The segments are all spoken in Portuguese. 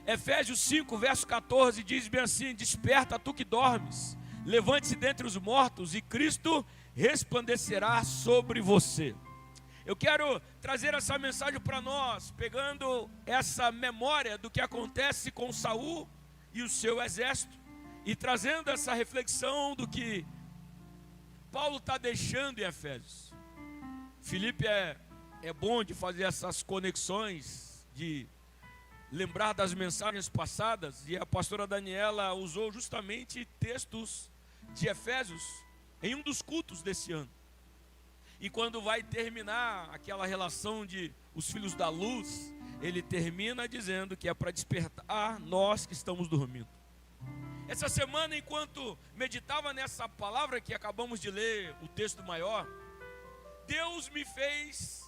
Efésios 5, verso 14, diz bem assim: desperta tu que dormes, levante-se dentre os mortos e Cristo resplandecerá sobre você. Eu quero trazer essa mensagem para nós, pegando essa memória do que acontece com Saul e o seu exército, e trazendo essa reflexão do que Paulo está deixando em Efésios. Felipe é bom de fazer essas conexões, de lembrar das mensagens passadas, e a pastora Daniela usou justamente textos de Efésios em um dos cultos desse ano. E quando vai terminar aquela relação de os filhos da luz, ele termina dizendo que é para despertar nós que estamos dormindo. Essa semana, enquanto meditava nessa palavra que acabamos de ler, o texto maior, Deus me fez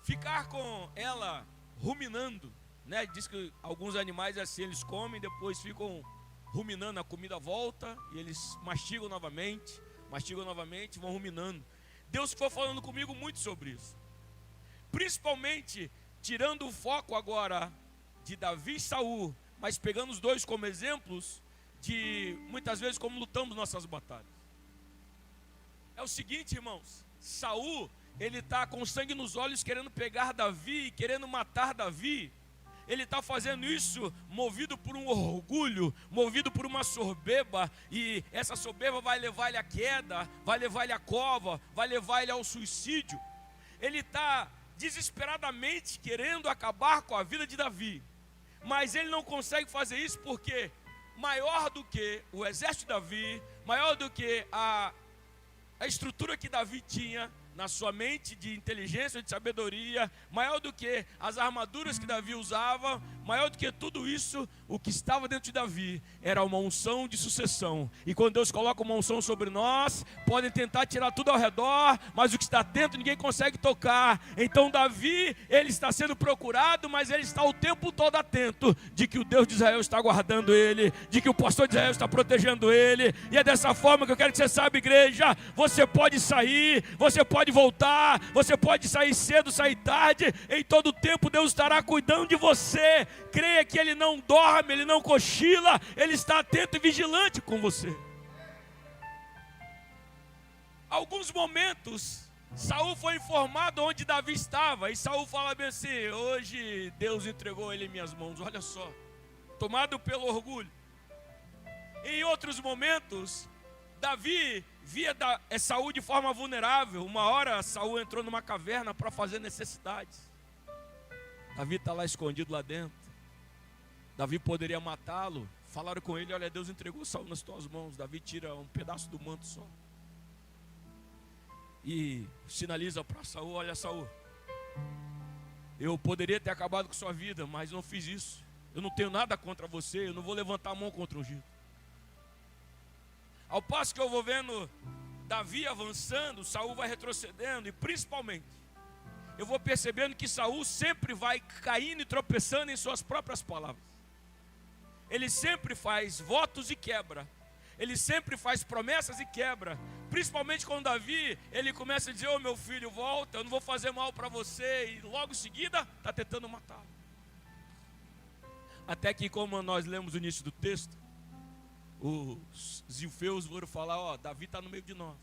ficar com ela ruminando, né? Diz que alguns animais assim, eles comem, depois ficam ruminando, a comida volta e eles mastigam novamente, vão ruminando. Deus foi falando comigo muito sobre isso, principalmente tirando o foco agora de Davi e Saul, mas pegando os dois como exemplos de muitas vezes como lutamos nossas batalhas. É o seguinte, irmãos, Saul, ele está com sangue nos olhos querendo pegar Davi, querendo matar Davi. Ele está fazendo isso movido por um orgulho, movido por uma soberba, e essa soberba vai levar ele à queda, vai levar ele à cova, vai levar ele ao suicídio. Ele está desesperadamente querendo acabar com a vida de Davi, mas ele não consegue fazer isso porque maior do que o exército de Davi, maior do que a estrutura que Davi tinha na sua mente de inteligência, de sabedoria, maior do que as armaduras que Davi usava, maior do que tudo isso, o que estava dentro de Davi era uma unção de sucessão. E quando Deus coloca uma unção sobre nós, podem tentar tirar tudo ao redor, mas o que está dentro ninguém consegue tocar. Então Davi, ele está sendo procurado, mas ele está o tempo todo atento de que o Deus de Israel está guardando ele, de que o pastor de Israel está protegendo ele. E é dessa forma que eu quero que você saiba, igreja, você pode sair, você pode voltar, você pode sair cedo, sair tarde, em todo tempo Deus estará cuidando de você. Creia que Ele não dorme, Ele não cochila, Ele está atento e vigilante com você. Alguns momentos, Saul foi informado onde Davi estava, e Saul fala bem assim: hoje Deus entregou ele em minhas mãos. Olha só, tomado pelo orgulho. Em outros momentos, Davi via Saul de forma vulnerável. Uma hora Saul entrou numa caverna para fazer necessidades. Davi está lá escondido lá dentro. Davi poderia matá-lo. Falaram com ele: olha, Deus entregou Saul nas tuas mãos. Davi tira um pedaço do manto só e sinaliza para Saul: olha, Saul, eu poderia ter acabado com sua vida, mas não fiz isso. Eu não tenho nada contra você, eu não vou levantar a mão contra o ungido. Ao passo que eu vou vendo Davi avançando, Saul vai retrocedendo, e principalmente eu vou percebendo que Saul sempre vai caindo e tropeçando em suas próprias palavras. Ele sempre faz votos e quebra, ele sempre faz promessas e quebra. Principalmente com Davi, ele começa a dizer: ô meu filho, volta, eu não vou fazer mal para você, e logo em seguida está tentando matá-lo. Até que, como nós lemos o início do texto, os zilfeus foram falar: ó, Davi está no meio de nós.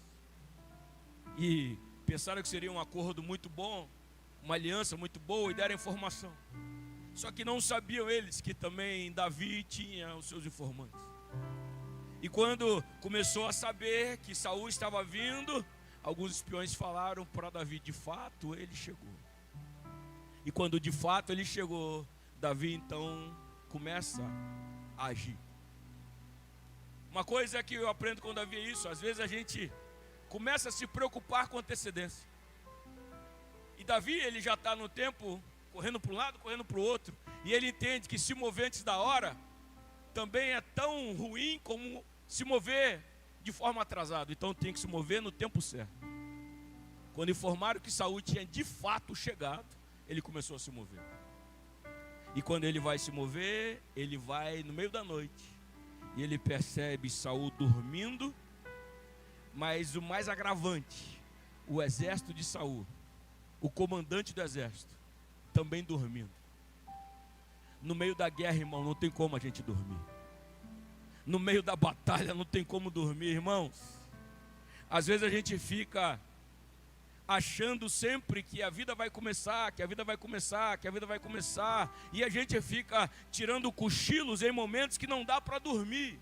E pensaram que seria um acordo muito bom, uma aliança muito boa, e deram informação. Só que não sabiam eles que também Davi tinha os seus informantes. E quando começou a saber que Saul estava vindo, alguns espiões falaram para Davi: de fato ele chegou. E quando de fato ele chegou, Davi então começa a agir. Uma coisa que eu aprendo com Davi é isso: às vezes a gente começa a se preocupar com antecedência. E Davi, ele já está no tempo, correndo para um lado, correndo para o outro. E ele entende que se mover antes da hora também é tão ruim como se mover de forma atrasada. Então tem que se mover no tempo certo. Quando informaram que Saul tinha de fato chegado, ele começou a se mover. E quando ele vai se mover, ele vai no meio da noite. E ele percebe Saul dormindo, mas o mais agravante, o exército de Saul, o comandante do exército, também dormindo. No meio da guerra, irmão, não tem como a gente dormir. No meio da batalha não tem como dormir, irmãos. Às vezes a gente fica achando sempre que a vida vai começar, que a vida vai começar, que a vida vai começar, e a gente fica tirando cochilos em momentos que não dá para dormir.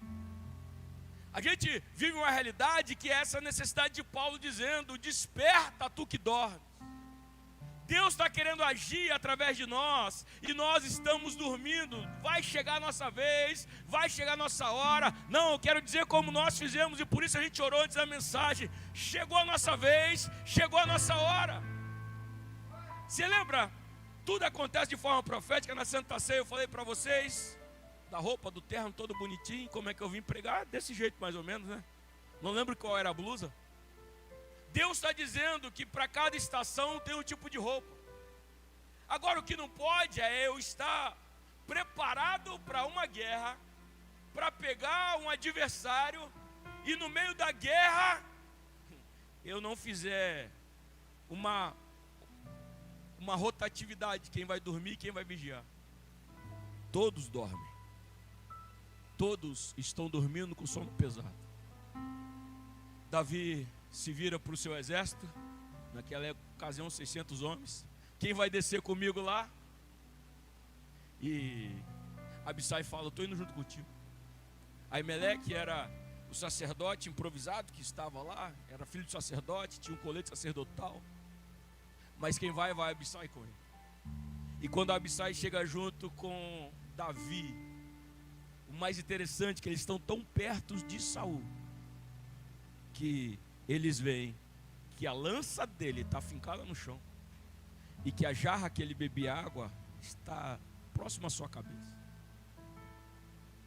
A gente vive uma realidade que é essa necessidade de Paulo dizendo: desperta tu que dormes. Deus está querendo agir através de nós e nós estamos dormindo. Vai chegar a nossa vez, vai chegar a nossa hora. Não, eu quero dizer como nós fizemos e por isso a gente orou antes da mensagem. Chegou a nossa vez, chegou a nossa hora. Você lembra? Tudo acontece de forma profética. Na Santa Ceia eu falei para vocês da roupa, do terno todo bonitinho, como é que eu vim pregar, desse jeito mais ou menos, né? Não lembro qual era a blusa. Deus está dizendo que para cada estação tem um tipo de roupa. Agora o que não pode é eu estar preparado para uma guerra, para pegar um adversário, e no meio da guerra eu não fizer uma rotatividade, quem vai dormir e quem vai vigiar. Todos dormem. Todos estão dormindo com sono pesado. Davi se vira para o seu exército, naquela ocasião 600 homens. Quem vai descer comigo lá? E Abissai fala: estou indo junto contigo. Aimeleque era o sacerdote improvisado que estava lá, era filho de sacerdote, tinha um colete sacerdotal. Mas quem vai Abissai com ele. E quando Abissai chega junto com Davi, o mais interessante é que eles estão tão perto de Saul, que eles veem que a lança dele está fincada no chão e que a jarra que ele bebia água está próxima à sua cabeça.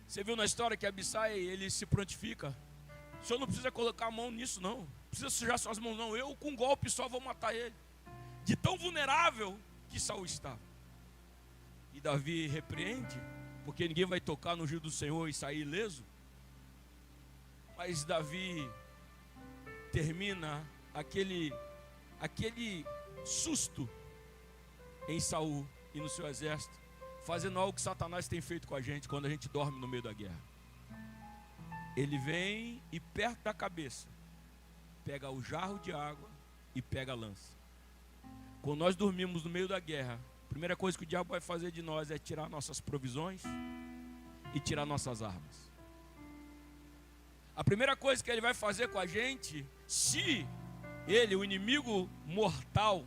Você viu na história que Abissai, ele se prontifica: o senhor não precisa colocar a mão nisso não, não precisa sujar suas mãos não, eu com um golpe só vou matar ele. De tão vulnerável que Saul estava. E Davi repreende, porque ninguém vai tocar no ungido do Senhor e sair ileso. Mas Davi termina aquele susto em Saul e no seu exército, fazendo algo que Satanás tem feito com a gente quando a gente dorme no meio da guerra. Ele vem e perto da cabeça pega o jarro de água e pega a lança. Quando nós dormimos no meio da guerra, a primeira coisa que o diabo vai fazer de nós é tirar nossas provisões e tirar nossas armas. A primeira coisa que ele vai fazer com a gente, se ele, o inimigo mortal,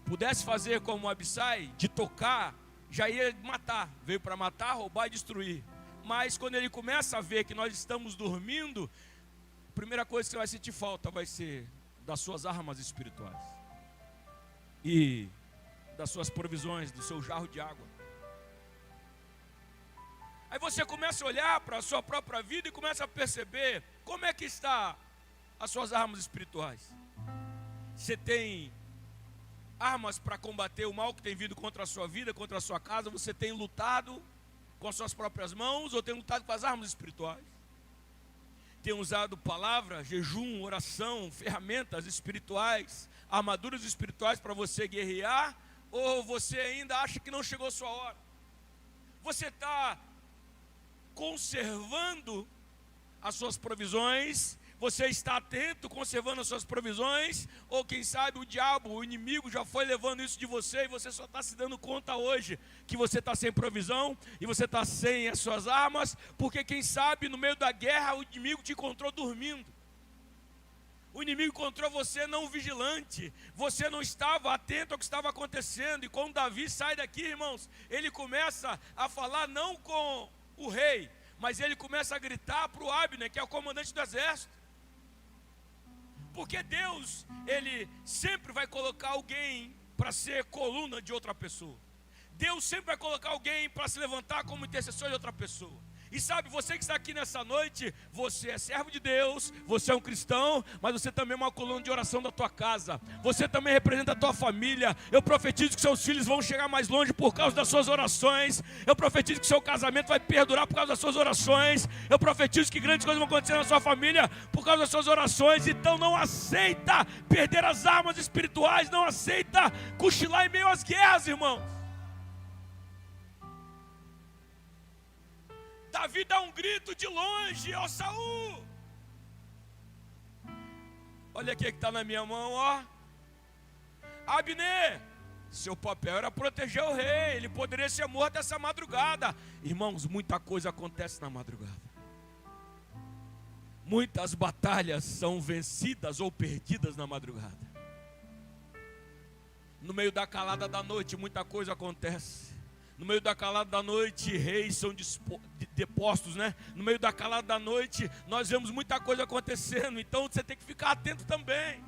pudesse fazer como Abissai, de tocar, já ia matar. Veio para matar, roubar e destruir. Mas quando ele começa a ver que nós estamos dormindo, a primeira coisa que você vai sentir falta vai ser das suas armas espirituais e das suas provisões, do seu jarro de água. Aí você começa a olhar para a sua própria vida e começa a perceber como é que está as suas armas espirituais. Você tem armas para combater o mal que tem vindo contra a sua vida, contra a sua casa? Você tem lutado com as suas próprias mãos ou tem lutado com as armas espirituais? Tem usado palavra, jejum, oração, ferramentas espirituais, armaduras espirituais para você guerrear? Ou você ainda acha que não chegou a sua hora? Você está conservando as suas provisões? Você está atento, conservando as suas provisões? Ou quem sabe o diabo, o inimigo já foi levando isso de você e você só está se dando conta hoje que você está sem provisão e você está sem as suas armas, porque quem sabe no meio da guerra o inimigo te encontrou dormindo. O inimigo encontrou você não vigilante, você não estava atento ao que estava acontecendo. E quando Davi sai daqui, irmãos, ele começa a falar não com o rei, mas ele começa a gritar para o Abner, que é o comandante do exército. Porque Deus, ele sempre vai colocar alguém para ser coluna de outra pessoa. Deus sempre vai colocar alguém para se levantar como intercessor de outra pessoa. E sabe, você que está aqui nessa noite, você é servo de Deus, você é um cristão, mas você também é uma coluna de oração da tua casa. Você também representa a tua família. Eu profetizo que seus filhos vão chegar mais longe por causa das suas orações. Eu profetizo que seu casamento vai perdurar por causa das suas orações. Eu profetizo que grandes coisas vão acontecer na sua família por causa das suas orações. Então não aceita perder as armas espirituais, não aceita cochilar em meio às guerras, irmãos. Davi dá um grito de longe: ó Saul! Olha aqui que está na minha mão, ó. Abner, seu papel era proteger o rei, ele poderia ser morto essa madrugada. Irmãos, muita coisa acontece na madrugada. Muitas batalhas são vencidas ou perdidas na madrugada. No meio da calada da noite, muita coisa acontece. No meio da calada da noite, reis são depostos, né? No meio da calada da noite, nós vemos muita coisa acontecendo. Então você tem que ficar atento também.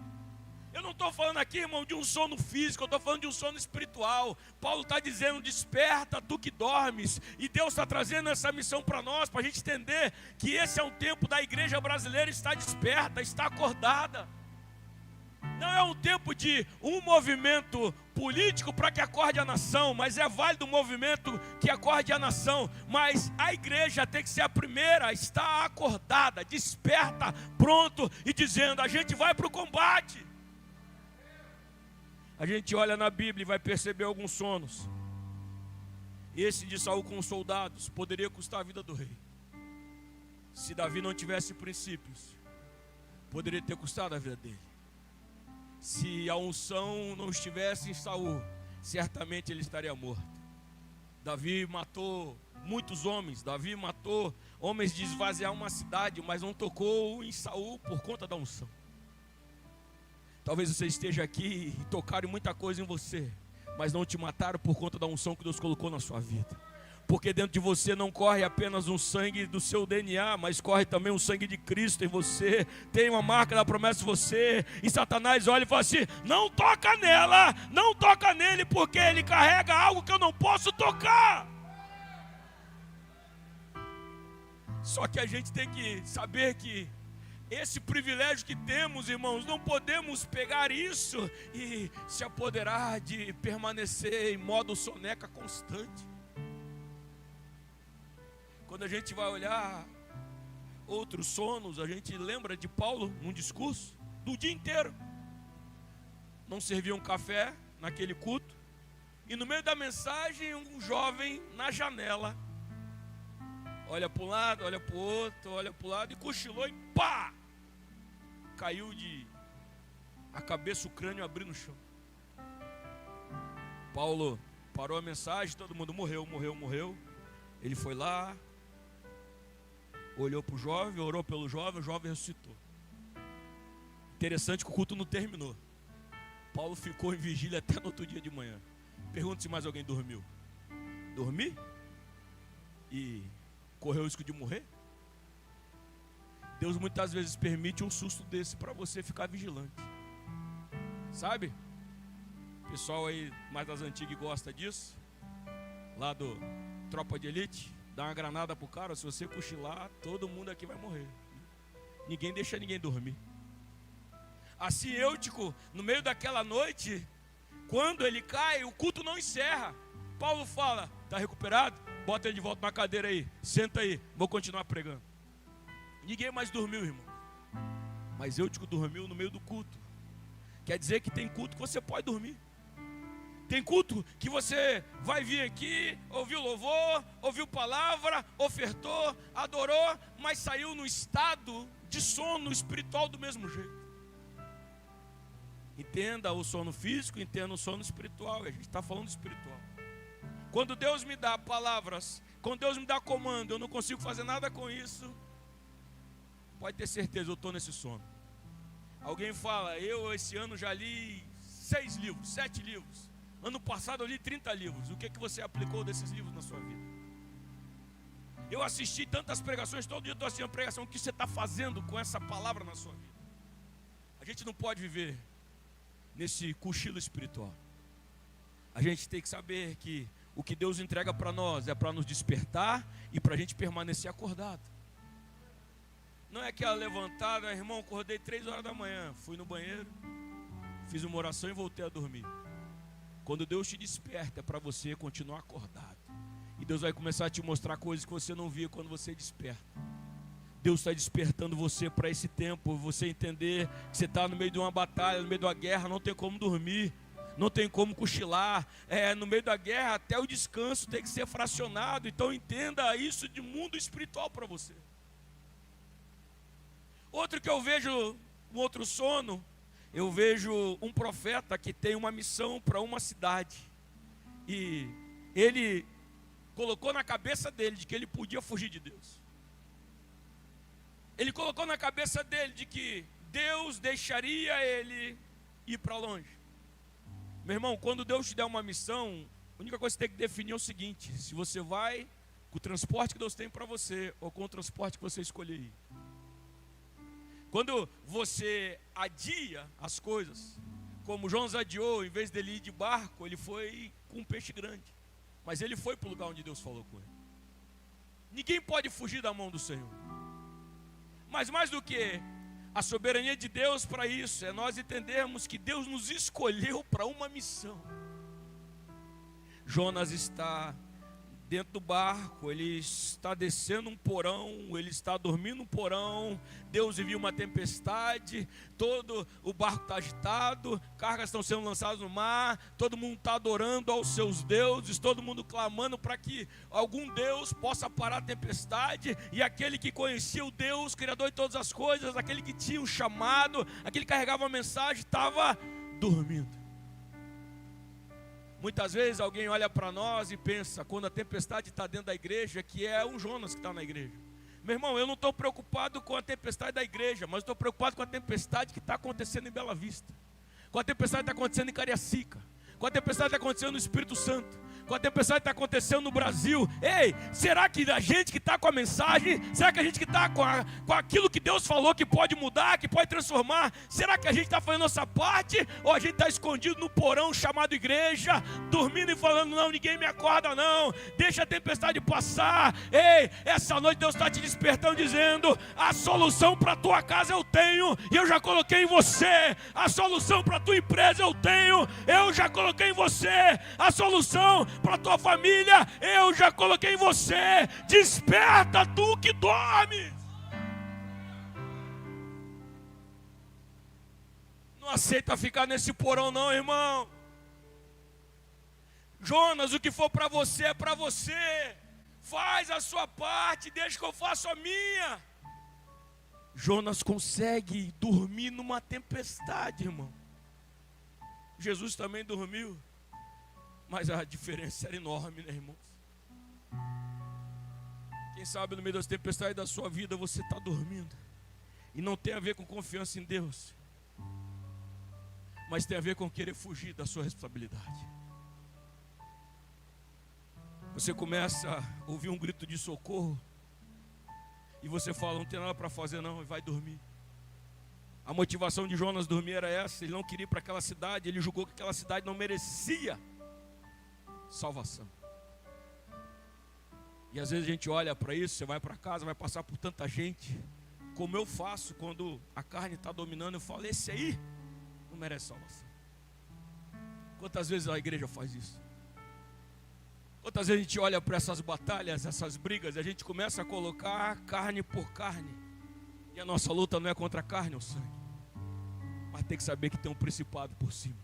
Eu não estou falando aqui, irmão, de um sono físico, eu estou falando de um sono espiritual. Paulo está dizendo: desperta tu que dormes. E Deus está trazendo essa missão para nós, para a gente entender que esse é um tempo da igreja brasileira estar desperta, estar acordada. Não é um tempo de um movimento político para que acorde a nação, mas é válido um movimento que acorde a nação. Mas a igreja tem que ser a primeira a estar acordada, desperta, pronto e dizendo: a gente vai para o combate. A gente olha na Bíblia e vai perceber alguns sonos. Esse de Saul com os soldados poderia custar a vida do rei. Se Davi não tivesse princípios, poderia ter custado a vida dele. Se a unção não estivesse em Saul, certamente ele estaria morto. Davi matou muitos homens. Davi matou homens de esvaziar uma cidade, mas não tocou em Saul por conta da unção. Talvez você esteja aqui e tocaram muita coisa em você, mas não te mataram por conta da unção que Deus colocou na sua vida. Porque dentro de você não corre apenas um sangue do seu DNA, mas corre também um sangue de Cristo em você. Tem uma marca da promessa em você. E Satanás olha e fala assim: não toca nela, não toca nele, porque ele carrega algo que eu não posso tocar. Só que a gente tem que saber que esse privilégio que temos, irmãos, não podemos pegar isso e se apoderar de permanecer em modo soneca constante. Quando a gente vai olhar outros sonos, a gente lembra de Paulo num discurso do dia inteiro. Não serviam café naquele culto, e no meio da mensagem um jovem na janela olha para um lado, olha para o outro, olha para o lado e cochilou e pá! Caiu a cabeça, o crânio abriu no chão. Paulo parou a mensagem, todo mundo morreu. Ele foi lá, olhou para o jovem, orou pelo jovem, o jovem ressuscitou. Interessante que o culto não terminou. Paulo ficou em vigília até no outro dia de manhã. Pergunta se mais alguém dormiu. Dormi? E correu o risco de morrer? Deus muitas vezes permite um susto desse para você ficar vigilante. Sabe? O pessoal aí mais das antigas gosta disso. Lá do Tropa de Elite. Dá uma granada pro cara, se você cochilar, todo mundo aqui vai morrer. Ninguém deixa ninguém dormir. Assim, Eutico, no meio daquela noite, quando ele cai, o culto não encerra. Paulo fala: tá recuperado? Bota ele de volta na cadeira aí, senta aí, vou continuar pregando. Ninguém mais dormiu, irmão. Mas Eutico dormiu no meio do culto. Quer dizer que tem culto que você pode dormir. Tem culto que você vai vir aqui, ouviu louvor, ouviu palavra, ofertou, adorou, mas saiu no estado de sono espiritual do mesmo jeito. Entenda o sono físico, entenda o sono espiritual. A gente está falando espiritual. Quando Deus me dá palavras, quando Deus me dá comando, eu não consigo fazer nada com isso, pode ter certeza, eu estou nesse sono. Alguém fala: eu esse ano já li 6 livros, 7 livros. Ano passado eu li 30 livros. O que você aplicou desses livros na sua vida? Eu assisti tantas pregações, todo dia eu estou assistindo a pregação. O que você está fazendo com essa palavra na sua vida? A gente não pode viver nesse cochilo espiritual. A gente tem que saber que o que Deus entrega para nós é para nos despertar e para a gente permanecer acordado. Não é aquela levantada: irmão, acordei 3 horas da manhã, fui no banheiro, fiz uma oração e voltei a dormir. Quando Deus te desperta, é para você continuar acordado. E Deus vai começar a te mostrar coisas que você não via quando você desperta. Deus está despertando você para esse tempo. Você entender que você está no meio de uma batalha, no meio de uma guerra, não tem como dormir. não tem como cochilar, no meio da guerra até o descanso tem que ser fracionado. Então entenda isso de mundo espiritual para você. Outro que eu vejo, um outro sono, eu vejo um profeta que tem uma missão para uma cidade, e ele colocou na cabeça dele de que ele podia fugir de Deus. Ele colocou na cabeça dele de que Deus deixaria ele ir para longe. Meu irmão, quando Deus te der uma missão, a única coisa que você tem que definir é o seguinte: se você vai com o transporte que Deus tem para você, ou com o transporte que você escolher ir. Quando você adia as coisas, como Jonas adiou, em vez dele ir de barco, ele foi com um peixe grande. Mas ele foi para o lugar onde Deus falou com ele. Ninguém pode fugir da mão do Senhor. Mas mais do que a soberania de Deus para isso, é nós entendermos que Deus nos escolheu para uma missão. Jonas está dentro do barco, ele está descendo um porão, ele está dormindo no porão. Deus envia uma tempestade, todo o barco está agitado, cargas estão sendo lançadas no mar, todo mundo está adorando aos seus deuses, todo mundo clamando para que algum Deus possa parar a tempestade. E aquele que conhecia o Deus, Criador de todas as coisas, aquele que tinha um chamado, aquele que carregava uma mensagem, estava dormindo. Muitas vezes alguém olha para nós e pensa, quando a tempestade está dentro da igreja, que é um Jonas que está na igreja. Meu irmão, eu não estou preocupado com a tempestade da igreja, mas estou preocupado com a tempestade que está acontecendo em Bela Vista, com a tempestade que está acontecendo em Cariacica, com a tempestade que está acontecendo no Espírito Santo, com a tempestade que está acontecendo no Brasil. Ei, será que a gente que está com a mensagem, será que a gente que está com aquilo que Deus falou que pode mudar, que pode transformar, será que a gente está fazendo a nossa parte? Ou a gente está escondido no porão chamado igreja, dormindo e falando, não, ninguém me acorda não, deixa a tempestade passar. Ei, essa noite Deus está te despertando dizendo, a solução para a tua casa eu tenho, e eu já coloquei em você. A solução para a tua empresa eu já coloquei em você. A solução para a tua família eu já coloquei em você. Desperta tu que dorme. Não aceita ficar nesse porão não, irmão. Jonas, o que for para você é para você. Faz a sua parte, deixa que eu faço a minha. Jonas consegue dormir numa tempestade, irmão. Jesus também dormiu, mas a diferença era enorme, né, irmãos? Quem sabe no meio das tempestades da sua vida você está dormindo, e não tem a ver com confiança em Deus, mas tem a ver com querer fugir da sua responsabilidade. Você começa a ouvir um grito de socorro, e você fala, não tem nada para fazer não, e vai dormir. A motivação de Jonas dormir era essa, ele não queria ir para aquela cidade, ele julgou que aquela cidade não merecia salvação. E às vezes a gente olha para isso, você vai para casa, vai passar por tanta gente, como eu faço quando a carne está dominando, eu falo, esse aí não merece salvação. Quantas vezes a igreja faz isso? Quantas vezes a gente olha para essas batalhas, essas brigas, e a gente começa a colocar carne por carne, e a nossa luta não é contra a carne ou sangue, mas tem que saber que tem um principado por cima.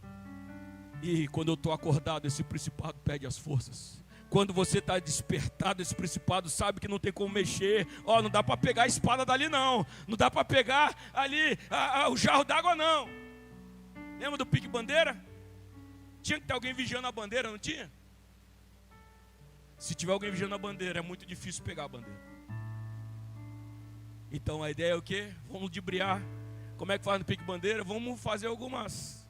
E quando eu estou acordado, esse principado perde as forças. Quando você está despertado, esse principado sabe que não tem como mexer. Ó, não dá para pegar a espada dali não. Não dá para pegar ali o jarro d'água não. Lembra do pique bandeira? Tinha que ter alguém vigiando a bandeira, não tinha? Se tiver alguém vigiando a bandeira, é muito difícil pegar a bandeira. Então a ideia é o quê? Vamos ludibriar. Como é que faz no pique bandeira? Vamos fazer algumas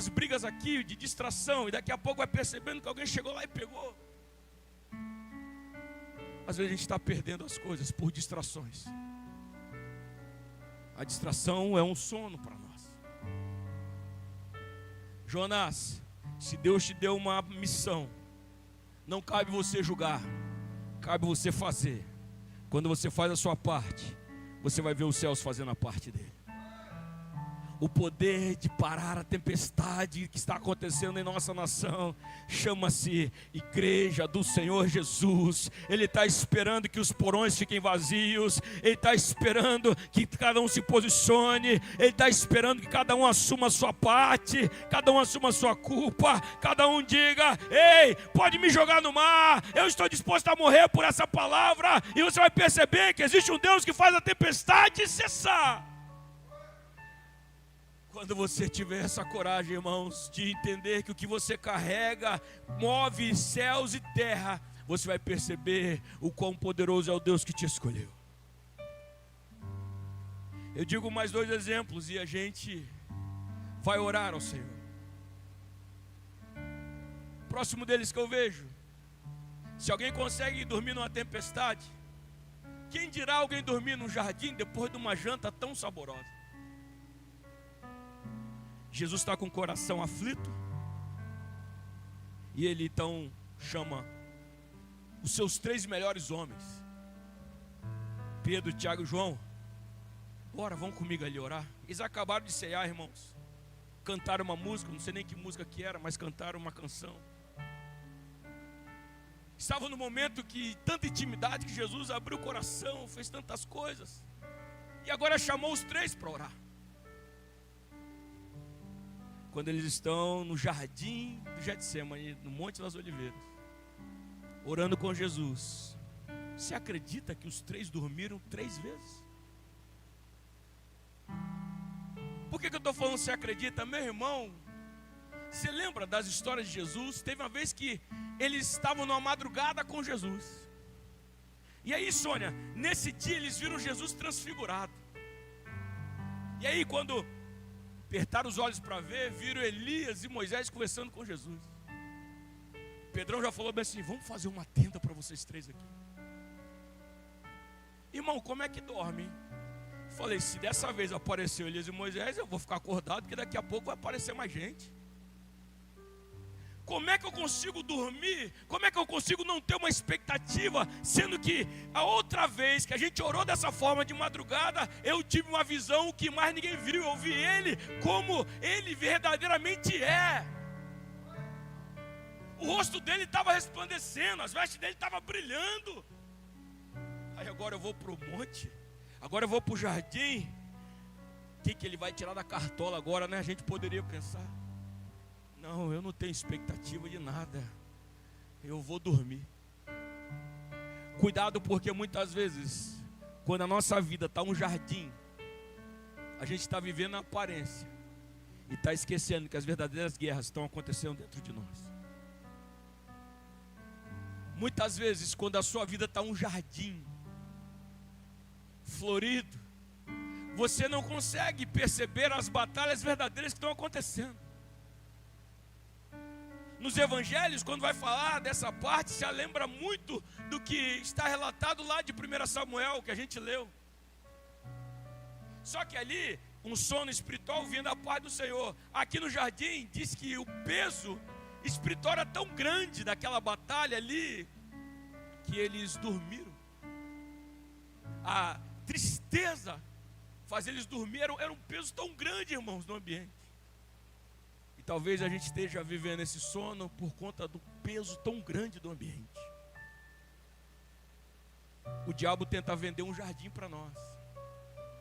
brigas aqui de distração, e daqui a pouco vai percebendo que alguém chegou lá e pegou. Às vezes a gente está perdendo as coisas por distrações. A distração é um sono para nós. Jonas, se Deus te deu uma missão, não cabe você julgar, cabe você fazer. Quando você faz a sua parte, você vai ver os céus fazendo a parte dele. O poder de parar a tempestade que está acontecendo em nossa nação chama-se Igreja do Senhor Jesus. Ele está esperando que os porões fiquem vazios. Ele está esperando que cada um se posicione. Ele está esperando que cada um assuma a sua parte, cada um assuma a sua culpa, cada um diga: ei, pode me jogar no mar, eu estou disposto a morrer por essa palavra. E você vai perceber que existe um Deus que faz a tempestade cessar. Quando você tiver essa coragem, irmãos, de entender que o que você carrega move céus e terra, você vai perceber o quão poderoso é o Deus que te escolheu. Eu digo mais 2 exemplos e a gente vai orar ao Senhor. Próximo deles que eu vejo: se alguém consegue dormir numa tempestade, quem dirá alguém dormir num jardim depois de uma janta tão saborosa? Jesus está com o coração aflito, e ele então chama os seus 3 melhores homens, Pedro, Tiago e João. Bora, vão comigo ali orar. Eles acabaram de ceiar, irmãos. Cantaram uma música, não sei nem que música que era, mas cantaram uma canção. Estavam no momento que tanta intimidade, que Jesus abriu o coração, fez tantas coisas, e agora chamou os 3 para orar. Quando eles estão no jardim do Getsemane, no Monte das Oliveiras, orando com Jesus, você acredita que os 3 dormiram 3 vezes? Por que eu estou falando você acredita? Meu irmão, você lembra das histórias de Jesus? Teve uma vez que eles estavam numa madrugada com Jesus. E aí, Sônia, nesse dia eles viram Jesus transfigurado. E aí, quando apertaram os olhos para ver, viram Elias e Moisés conversando com Jesus. Pedrão já falou bem assim: vamos fazer uma tenda para vocês 3 aqui. Irmão, como é que dorme? Falei: se dessa vez apareceu Elias e Moisés, eu vou ficar acordado, porque daqui a pouco vai aparecer mais gente. Como é que eu consigo dormir? Como é que eu consigo não ter uma expectativa? Sendo que a outra vez que a gente orou dessa forma de madrugada, eu tive uma visão que mais ninguém viu. Eu vi ele como ele verdadeiramente é. O rosto dele estava resplandecendo, as vestes dele estavam brilhando. Aí agora eu vou para o monte, agora eu vou para o jardim. O que ele vai tirar da cartola agora, né? A gente poderia pensar: não, eu não tenho expectativa de nada, eu vou dormir. Cuidado, porque muitas vezes, quando a nossa vida está um jardim, a gente está vivendo a aparência e está esquecendo que as verdadeiras guerras estão acontecendo dentro de nós. Muitas vezes, quando a sua vida está um jardim florido, você não consegue perceber as batalhas verdadeiras que estão acontecendo. Nos evangelhos, quando vai falar dessa parte, se lembra muito do que está relatado lá de 1 Samuel, que a gente leu. Só que ali, um sono espiritual vinha da parte do Senhor. Aqui no jardim, diz que o peso espiritual era tão grande daquela batalha ali, que eles dormiram. A tristeza faz eles dormirem, era um peso tão grande, irmãos, no ambiente. E talvez a gente esteja vivendo esse sono por conta do peso tão grande do ambiente. O diabo tenta vender um jardim para nós.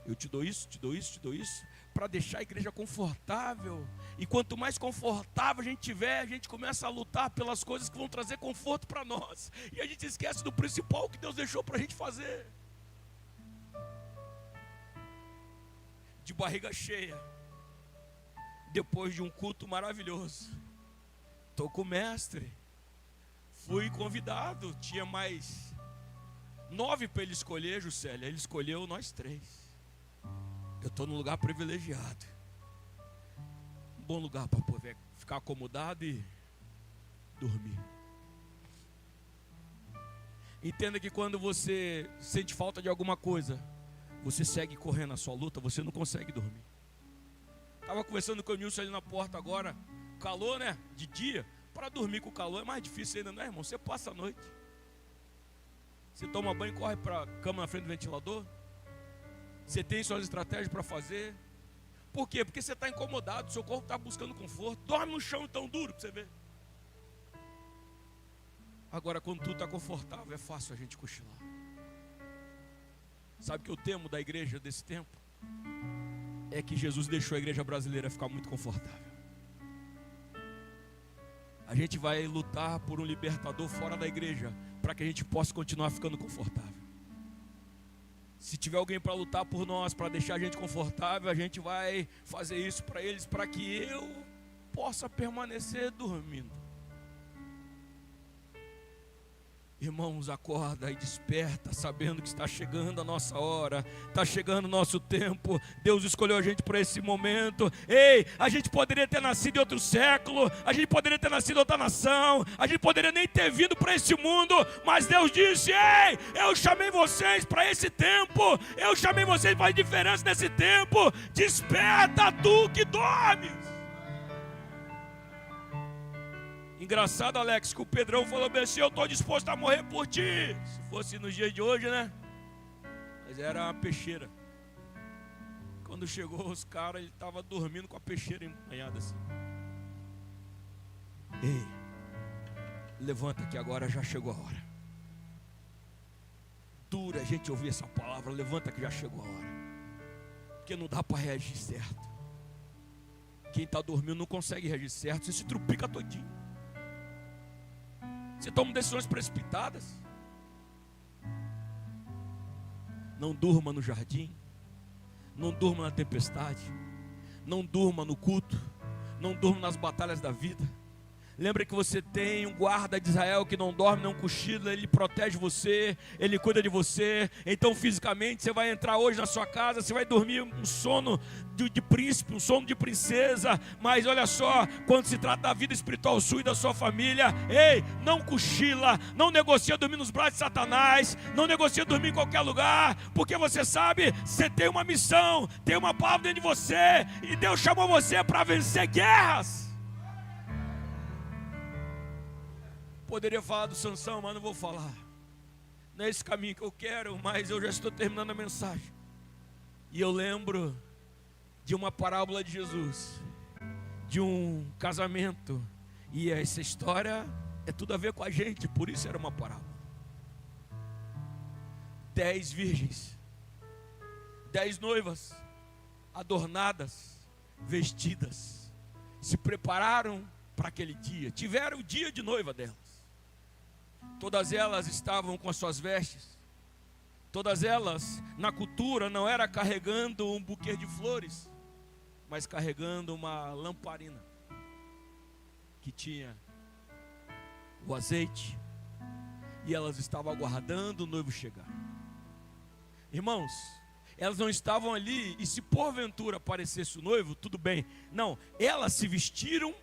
Eu te dou isso, te dou isso, te dou isso, para deixar a igreja confortável. E quanto mais confortável a gente tiver, a gente começa a lutar pelas coisas que vão trazer conforto para nós. E a gente esquece do principal que Deus deixou para a gente fazer. De barriga cheia, depois de um culto maravilhoso, estou com o mestre, fui convidado, tinha mais 9 para ele escolher, Juscelia, ele escolheu nós 3. Eu estou num lugar privilegiado, um bom lugar para poder ficar acomodado e dormir. Entenda que quando você sente falta de alguma coisa, você segue correndo a sua luta, você não consegue dormir. Estava conversando com o Nilson ali na porta agora, calor, né, de dia. Para dormir com o calor é mais difícil ainda, não é, irmão? Você passa a noite, você toma banho e corre para a cama na frente do ventilador. Você tem suas estratégias para fazer. Por quê? Porque você está incomodado, seu corpo está buscando conforto. Dorme no chão tão duro para você ver. Agora, quando tudo está confortável, é fácil a gente cochilar. Sabe o que eu temo da igreja desse tempo? É que Jesus deixou a igreja brasileira ficar muito confortável. A gente vai lutar por um libertador fora da igreja, para que a gente possa continuar ficando confortável. Se tiver alguém para lutar por nós, para deixar a gente confortável, a gente vai fazer isso para eles, para que eu possa permanecer dormindo. Irmãos, acorda e desperta, sabendo que está chegando a nossa hora, está chegando o nosso tempo. Deus escolheu a gente para esse momento. Ei, a gente poderia ter nascido em outro século, a gente poderia ter nascido em outra nação, a gente poderia nem ter vindo para esse mundo, mas Deus disse: ei, eu chamei vocês para esse tempo, eu chamei vocês para a diferença desse tempo. Desperta tu que dormes. Engraçado, Alex, que o Pedrão falou bem assim: eu estou disposto a morrer por ti. Se fosse nos dias de hoje, né? Mas era uma peixeira. Quando chegou os caras, ele estava dormindo com a peixeira embanhada assim. Ei, levanta que agora já chegou a hora. Dura a gente ouvir essa palavra, levanta que já chegou a hora. Porque não dá para reagir certo. Quem está dormindo não consegue reagir certo, você se trupica todinho. Você toma decisões precipitadas. Não durma no jardim. Não durma na tempestade. Não durma no culto. Não durma nas batalhas da vida. Lembra que você tem um guarda de Israel que não dorme, não cochila, ele protege você, ele cuida de você. Então fisicamente você vai entrar hoje na sua casa, você vai dormir um sono de príncipe, um sono de princesa. Mas olha só, quando se trata da vida espiritual sua e da sua família, ei, não cochila, não negocia dormir nos braços de Satanás, não negocia dormir em qualquer lugar, porque você sabe, você tem uma missão, tem uma palavra dentro de você, e Deus chamou você para vencer guerras. Poderia falar do Sansão, mas não vou falar. Não é esse caminho que eu quero, mas eu já estou terminando a mensagem. E eu lembro de uma parábola de Jesus, de um casamento. E essa história é tudo a ver com a gente, por isso era uma parábola. 10 virgens, 10 noivas, adornadas, vestidas, se prepararam para aquele dia, tiveram o dia de noiva delas. Todas elas estavam com as suas vestes. Todas elas, na cultura, não era carregando um buquê de flores, mas carregando uma lamparina que tinha o azeite. E elas estavam aguardando o noivo chegar. Irmãos, elas não estavam ali, e se porventura aparecesse o noivo, tudo bem. Não, elas se vestiram,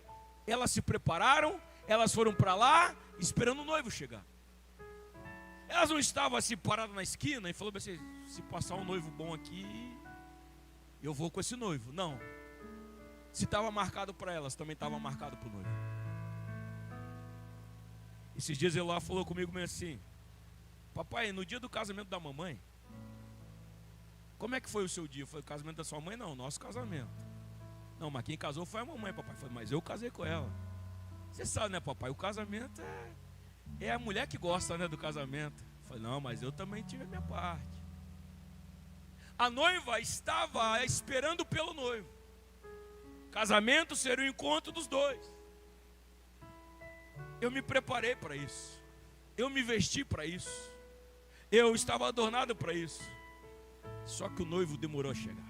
elas se prepararam, elas foram para lá, esperando o noivo chegar. Elas não estavam assim paradas na esquina e falando assim: se passar um noivo bom aqui, eu vou com esse noivo. Não. Se estava marcado para elas, também estava marcado para o noivo. Esses dias ele lá falou comigo meio assim: papai, no dia do casamento da mamãe, como é que foi o seu dia? Foi o casamento da sua mãe? Não, nosso casamento. Não, mas quem casou foi a mamãe, papai. Foi, mas eu casei com ela. Você sabe, né, papai? O casamento é a mulher que gosta, né, do casamento. Eu falei: não, mas eu também tive a minha parte. A noiva estava esperando pelo noivo. Casamento seria o encontro dos dois. Eu me preparei para isso. Eu me vesti para isso. Eu estava adornado para isso. Só que o noivo demorou a chegar.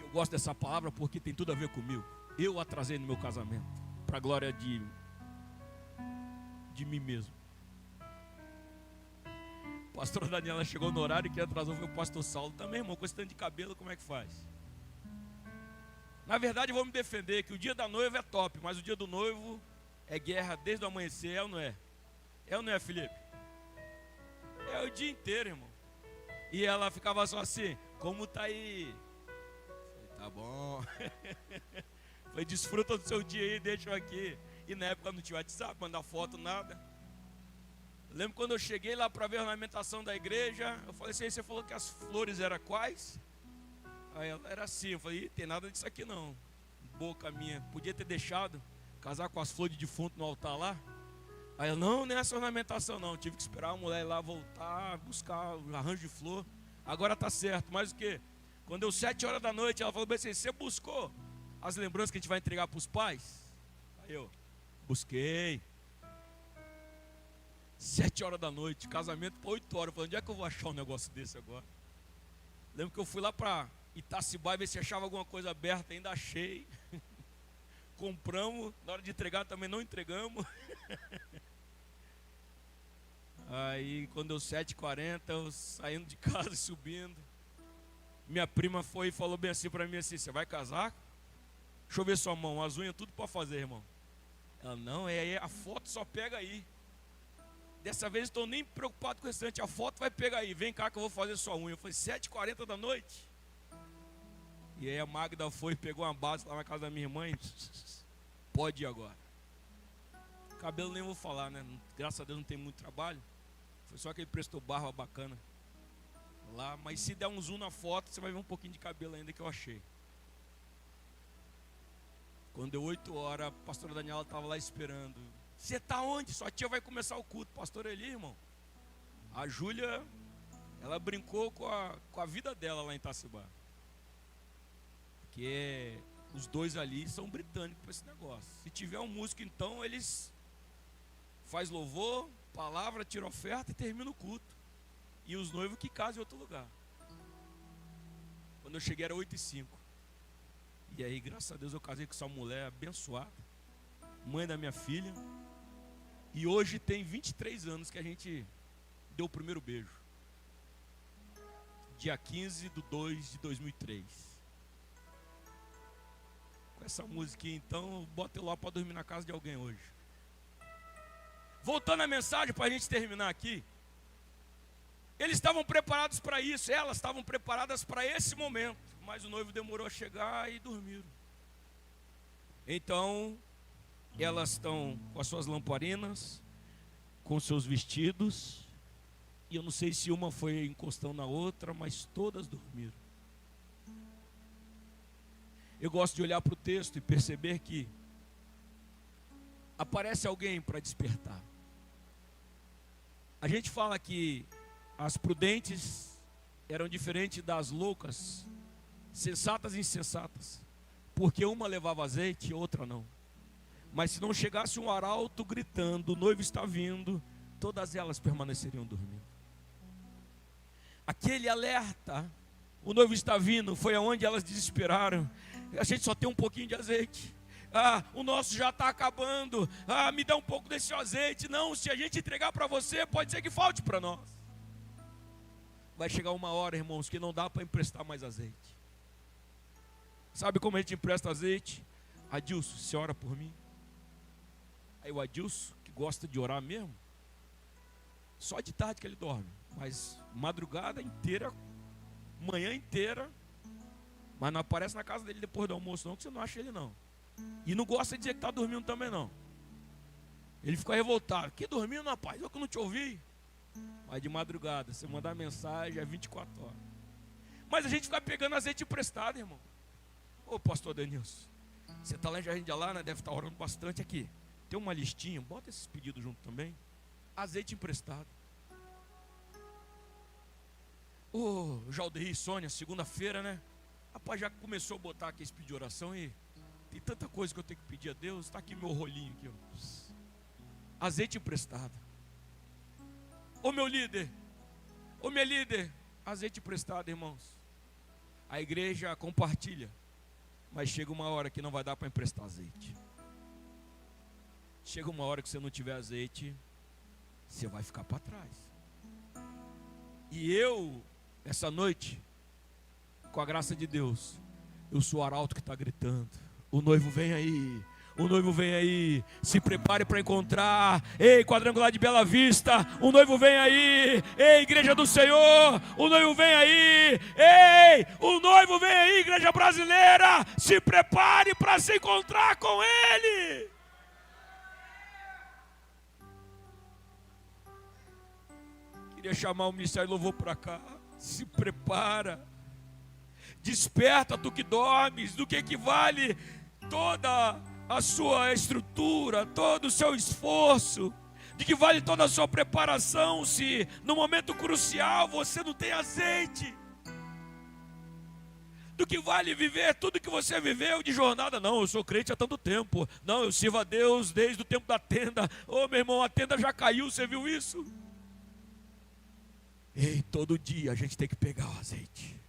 Eu gosto dessa palavra porque tem tudo a ver comigo. Eu atrasei no meu casamento, para a glória de mim mesmo. A pastora Daniela chegou no horário, e quem atrasou foi o pastor Saulo. Também, irmão, com esse tanto de cabelo, como é que faz? Na verdade, eu vou me defender que o dia da noiva é top, mas o dia do noivo é guerra desde o amanhecer, é ou não é? É ou não é, Felipe? É o dia inteiro, irmão. E ela ficava só assim: como tá aí? Eu falei: tá bom. Falei: desfruta do seu dia aí, deixa eu aqui. E na época não tinha WhatsApp, mandar foto, nada. Eu lembro quando eu cheguei lá para ver a ornamentação da igreja, eu falei assim: você falou que as flores eram quais? Aí ela era assim, eu falei, tem nada disso aqui não. Boca minha, podia ter deixado, casar com as flores de defunto no altar lá. Aí ela, não é essa ornamentação não, tive que esperar a mulher ir lá voltar, buscar o arranjo de flor. Agora tá certo, mas o quê? Quando deu 7 horas da noite, ela falou bem assim, você buscou as lembranças que a gente vai entregar para os pais? Aí eu, busquei. 7 horas da noite, casamento para 8 horas. Eu falei, onde é que eu vou achar um negócio desse agora? Lembro que eu fui lá para Itacibá ver se achava alguma coisa aberta, ainda achei. Compramos, na hora de entregar também não entregamos. Aí quando deu 7h40, eu saindo de casa e subindo, minha prima foi e falou bem assim para mim assim, você vai casar? Deixa eu ver sua mão, as unhas tudo para fazer, irmão. Ela, não, a foto só pega aí. Dessa vez estou nem preocupado com o restante, a foto vai pegar aí, vem cá que eu vou fazer sua unha. Eu falei, 7h40 da noite. E aí a Magda foi, pegou uma base lá na casa da minha irmã e pode ir agora. Cabelo nem vou falar, né? Graças a Deus não tem muito trabalho. Foi só que ele prestou barba bacana lá. Mas se der um zoom na foto, você vai ver um pouquinho de cabelo ainda que eu achei. Quando deu 8 horas, a pastora Daniela estava lá esperando. Você está onde? Sua tia vai começar o culto. Pastor Eli, irmão. A Júlia, ela brincou com a vida dela lá em Itacibá. Porque os dois ali são britânicos para esse negócio. Se tiver um músico, então, eles faz louvor, palavra, tira oferta e termina o culto. E os noivos que casam em outro lugar. Quando eu cheguei era 8h05. E aí, graças a Deus, eu casei com essa mulher abençoada, mãe da minha filha. E hoje tem 23 anos que a gente deu o primeiro beijo. Dia 15/2/2003. Com essa musiquinha, então, eu boto eu lá para dormir na casa de alguém hoje. Voltando à mensagem para a gente terminar aqui. Eles estavam preparados para isso, elas estavam preparadas para esse momento. Mas o noivo demorou a chegar e dormiram. Então, elas estão com as suas lamparinas, com seus vestidos. E eu não sei se uma foi encostando na outra, mas todas dormiram. Eu gosto de olhar para o texto e perceber que aparece alguém para despertar. A gente fala que as prudentes eram diferentes das loucas, sensatas e insensatas, porque uma levava azeite e outra não. Mas se não chegasse um arauto gritando, o noivo está vindo, todas elas permaneceriam dormindo. Aquele alerta, o noivo está vindo, foi aonde elas desesperaram. A gente só tem um pouquinho de azeite. O nosso já está acabando. Me dá um pouco desse azeite. Não, se a gente entregar para você, pode ser que falte para nós. Vai chegar uma hora, irmãos, que não dá para emprestar mais azeite. Sabe como a gente empresta azeite? Adilson, você ora por mim? Aí o Adilson, que gosta de orar mesmo, só de tarde que ele dorme, mas madrugada inteira, manhã inteira, mas não aparece na casa dele depois do almoço não, que você não acha ele não. E não gosta de dizer que está dormindo também não. Ele fica revoltado. Que dormindo, rapaz? Eu que não te ouvi. Mas de madrugada, você mandar mensagem é 24 horas. Mas a gente fica pegando azeite emprestado, irmão. Ô pastor Denilson, você está lá em Jardim de Alá, né? Deve estar orando bastante aqui. Tem uma listinha, bota esses pedidos junto também. Azeite emprestado. Ô Jaldeir e Sônia, segunda-feira, né? Rapaz, já começou a botar aqui esse pedido de oração e tem tanta coisa que eu tenho que pedir a Deus. Está aqui meu rolinho aqui, ó. Azeite emprestado. Ô meu líder, ô minha líder, azeite emprestado, irmãos. A igreja compartilha, mas chega uma hora que não vai dar para emprestar azeite. Chega uma hora que você não tiver azeite, você vai ficar para trás. E eu, essa noite, com a graça de Deus, eu sou o arauto que está gritando. O noivo vem aí. O noivo vem aí, se prepare para encontrar. Ei, Quadrangular de Bela Vista, o noivo vem aí. Ei, Igreja do Senhor, o noivo vem aí. Ei, o noivo vem aí, Igreja Brasileira, se prepare para se encontrar com Ele. Queria chamar o Ministério de Louvor para cá. Se prepara. Desperta, tu que dormes. Do que equivale toda a sua estrutura, todo o seu esforço? De que vale toda a sua preparação se no momento crucial você não tem azeite? Do que vale viver tudo que você viveu de jornada? Não, eu sou crente há tanto tempo. Não, eu sirvo a Deus desde o tempo da tenda. Ô meu irmão, a tenda já caiu, você viu isso? Ei, todo dia a gente tem que pegar o azeite.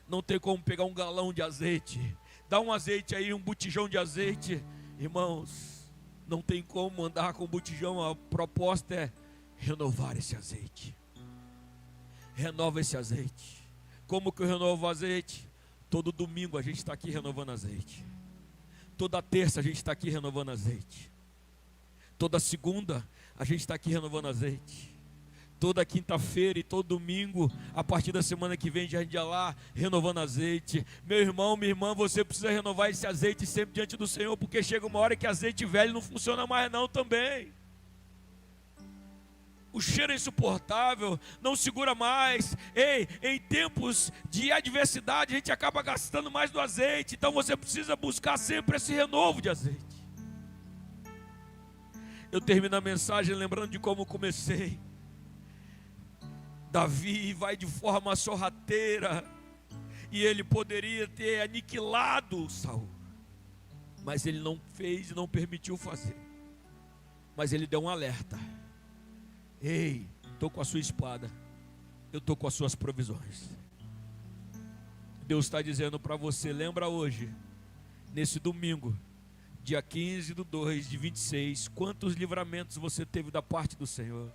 Não tem como pegar um galão de azeite. Dá um azeite aí, um botijão de azeite. Irmãos, não tem como andar com botijão. A proposta é renovar esse azeite. Renova esse azeite. Como que eu renovo o azeite? Todo domingo a gente está aqui renovando azeite. Toda terça a gente está aqui renovando azeite. Toda segunda a gente está aqui renovando azeite. Toda quinta-feira e todo domingo, a partir da semana que vem, já ia lá, renovando azeite. Meu irmão, minha irmã, você precisa renovar esse azeite sempre diante do Senhor, porque chega uma hora que azeite velho não funciona mais não também. O cheiro é insuportável, não segura mais. Ei, em tempos de adversidade, a gente acaba gastando mais do azeite. Então você precisa buscar sempre esse renovo de azeite. Eu termino a mensagem lembrando de como comecei. Davi vai de forma sorrateira, e ele poderia ter aniquilado Saul, mas ele não fez e não permitiu fazer. Mas ele deu um alerta: ei, estou com a sua espada, eu estou com as suas provisões. Deus está dizendo para você: lembra hoje, nesse domingo, dia 15/2/26, quantos livramentos você teve da parte do Senhor.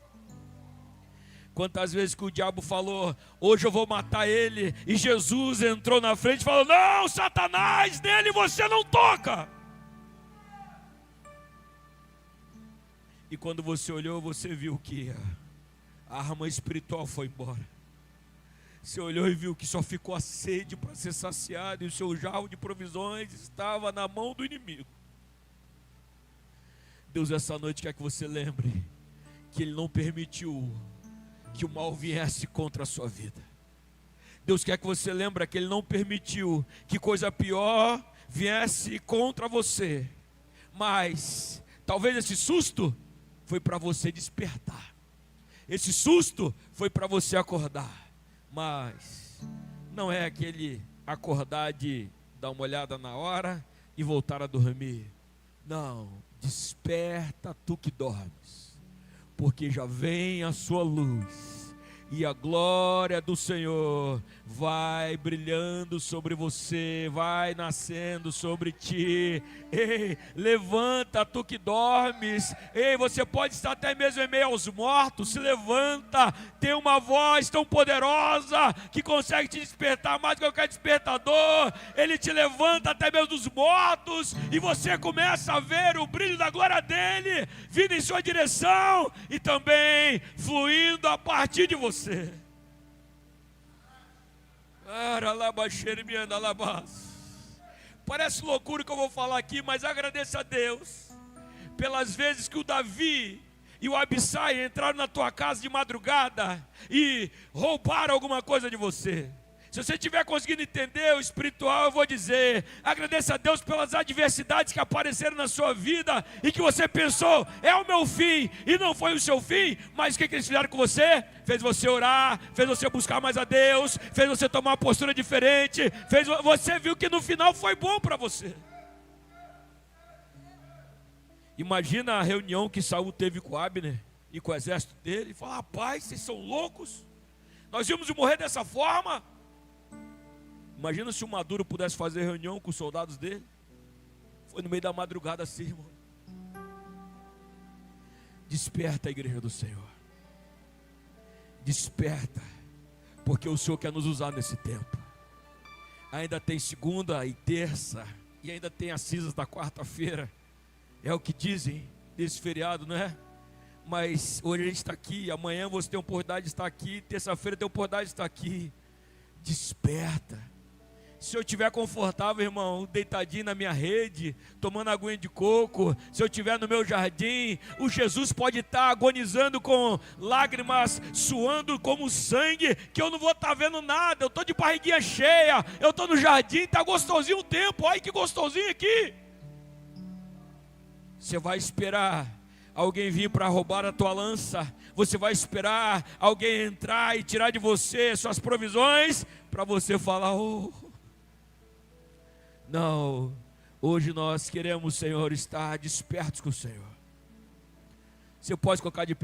Quantas vezes que o diabo falou: hoje eu vou matar ele, e Jesus entrou na frente e falou: não, Satanás, nele você não toca. E quando você olhou, você viu que a arma espiritual foi embora. Você olhou e viu que só ficou a sede para ser saciado, e o seu jarro de provisões estava na mão do inimigo. Deus essa noite quer que você lembre que Ele não permitiu que o mal viesse contra a sua vida. Deus quer que você lembre que Ele não permitiu que coisa pior viesse contra você. Mas talvez esse susto foi para você despertar. Esse susto foi para você acordar. Mas não é aquele acordar de dar uma olhada na hora e voltar a dormir. Não, desperta tu que dormes, porque já vem a sua luz, e a glória do Senhor vai brilhando sobre você, vai nascendo sobre ti. Ei, levanta tu que dormes. Ei, você pode estar até mesmo em meio aos mortos. Se levanta, tem uma voz tão poderosa que consegue te despertar mais do que qualquer despertador. Ele te levanta até mesmo dos mortos, e você começa a ver o brilho da glória dele vindo em sua direção e também fluindo a partir de você. Parece loucura o que eu vou falar aqui, mas agradeça a Deus pelas vezes que o Davi e o Abissai entraram na tua casa de madrugada e roubaram alguma coisa de você. Se você estiver conseguindo entender o espiritual, eu vou dizer: agradeça a Deus pelas adversidades que apareceram na sua vida e que você pensou, é o meu fim, e não foi o seu fim. Mas o que eles fizeram com você? Fez você orar, fez você buscar mais a Deus, fez você tomar uma postura diferente, você viu que no final foi bom para você. Imagina a reunião que Saul teve com Abner e com o exército dele, e fala: rapaz, vocês são loucos? Nós íamos morrer dessa forma? Imagina se o Maduro pudesse fazer reunião com os soldados dele. Foi no meio da madrugada assim, irmão. Desperta a igreja do Senhor. Desperta, porque o Senhor quer nos usar nesse tempo. Ainda tem segunda e terça, e ainda tem as cinzas da quarta-feira. É o que dizem desse feriado, não é? Mas hoje a gente está aqui, amanhã você tem a oportunidade de estar aqui, terça-feira tem a oportunidade de estar aqui. Desperta. Se eu estiver confortável, irmão, deitadinho na minha rede, tomando aguinha de coco, se eu estiver no meu jardim, o Jesus pode estar agonizando com lágrimas, suando como sangue, que eu não vou estar vendo nada, eu estou de barriguinha cheia, eu estou no jardim, está gostosinho o tempo, ai que gostosinho aqui. Você vai esperar alguém vir para roubar a tua lança, você vai esperar alguém entrar e tirar de você suas provisões, para você falar, oh, não, hoje nós queremos, Senhor, estar despertos com o Senhor. Você pode colocar de pé.